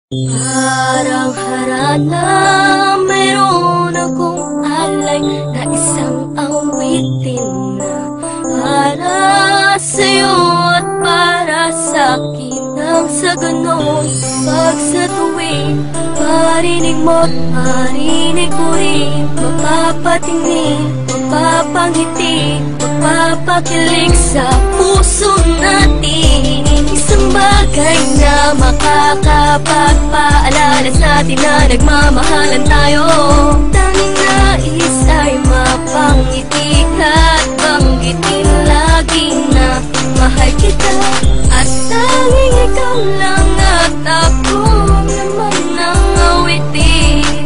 Parang harana, mayroon akong alay na isang awitin na para sa'yo at para sa'kin. Nang sa ganon, pag sa tuwing marinig mo't marinig ko rin, mapapatingin, mapapangiti, mapapakilig sa puso natin. Isang bagay na makakapagpaalala sa atin na nagmamahalan tayo. Tanging nais ay mapangiti at banggitin lagi na mahal kita. At tanging ikaw lang at ako naman ang awitin.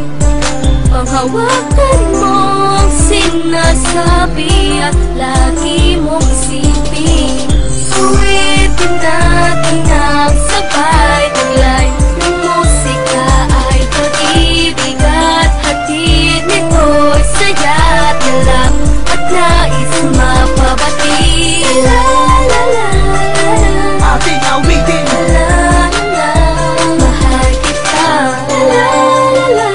Panghawakan mo ang sinasabi at lagi mong isipin. Awitin natin ang sabay taglay ng musika ay pag-ibig at hatid nito'y saya at galak at nais mapabati. La la la la, ating awitin. la la la, mahal kita. La la la la,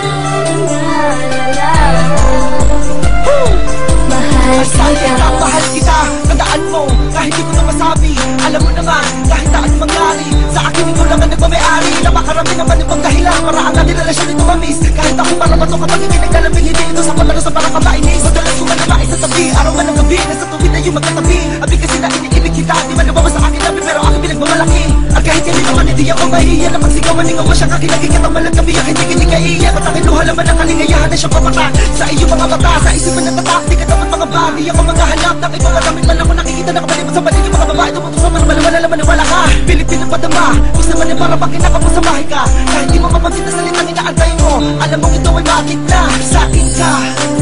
mahal kita. Mahal kita, tandaan mo, kahit di ko na masabi. Alam mo naman, kahit saan mangyari, sa akin ikaw lang ang nagmamayari. Napakarami naman ibang dahilan para ang ating relasyon ito mamis. Kahit ako parang bato kapag hindi naglalambing, hindi ito sa palaro sa parang kabainis. Madalas ko man nabais sa tabi, araw man ang gabi, nasa tuwid na yung magkatabi. Abig kasi na iniibig kita, di man nabawa sa akin labi, pero aking pinagmamalaki. At kahit hindi naman, hindi ako mahihiya na pagsigawan ng awa siya kakinaging katang at kabiyak, hindi kaiiyak. At aking luha naman ang kalingayahan na siyang papatak sa iyong mga mata, sa isipan ng tatak. Di ka dapat mga bagay, ako mga hanap ng ibang maramit man ako nakikita na kapalimot sa paligid mga babae. Tumutok sa malaman, wala wala ka. Pilipin ang padama, gusto man yung para pag kinakapos sa bahay ka. Kahit di mo mapansin na salitang inaantay mo, alam mong ito ay bakit na. Sa akin ka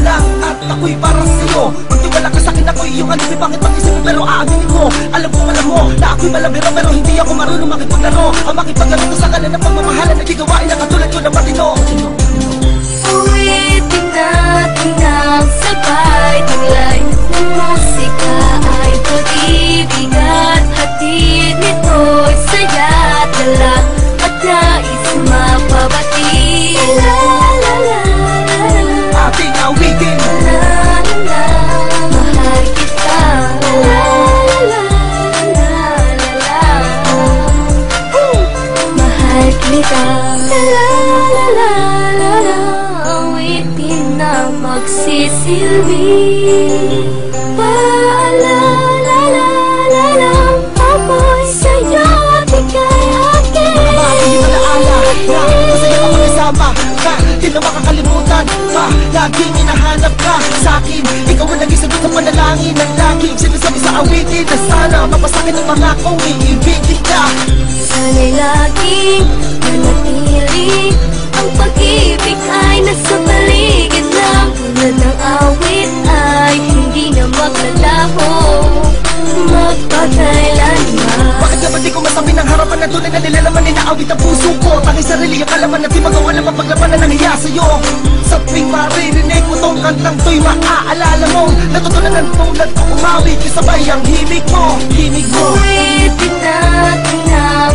lang at ako'y para sa'yo. Magtiwala ka sa'kin, ako'y iyong alibi. Bakit mag-isip mo pero aaminin mo? Alam mo na ako'y malabiro, pero hindi ako marunong makipaglaro. Ang makipaglaro ko sa kanan ng pagmamahalan, nagigawain na katulad ko na matino. Awitin natin ang sabay taglay ng musika ay pag-ibig at hatid nito'y saya at galak at nais mapabati. La la la la, Ating awitin. la la la, mahal kita. La la la la la, mahal kita. La la la la la, awitin na magsisilbi. Paalala la la la, ako'y sa'yo at ika'y akin. Bagay yung alaala na masaya ka magkasama ka, di na makakalimutan pa. Laging hinahanap ka sa'kin, ikaw ang naging sagot sa panalangin ng laging sinasabi sa awitin na sana mapasakin ang mga kong iibigin ka. Sana'y laging manatili ang pag-ibig ay nasa paligid lang. Tulad ng awit ay hindi na maglalaho magpakailanman. Bakit naman di ko masabi ng harapan na tunay na nilalaman inaawit ang puso ko? Tanging sarili ang kalaman na di magawa na mapaglabanan ng hiya sa'yo. Sa tuwing maririnig mo tong kantang to'y maaalala mo natutunan ng tulad ko umawi kasabay ang himig mo. Himig mo. Awitin natin ang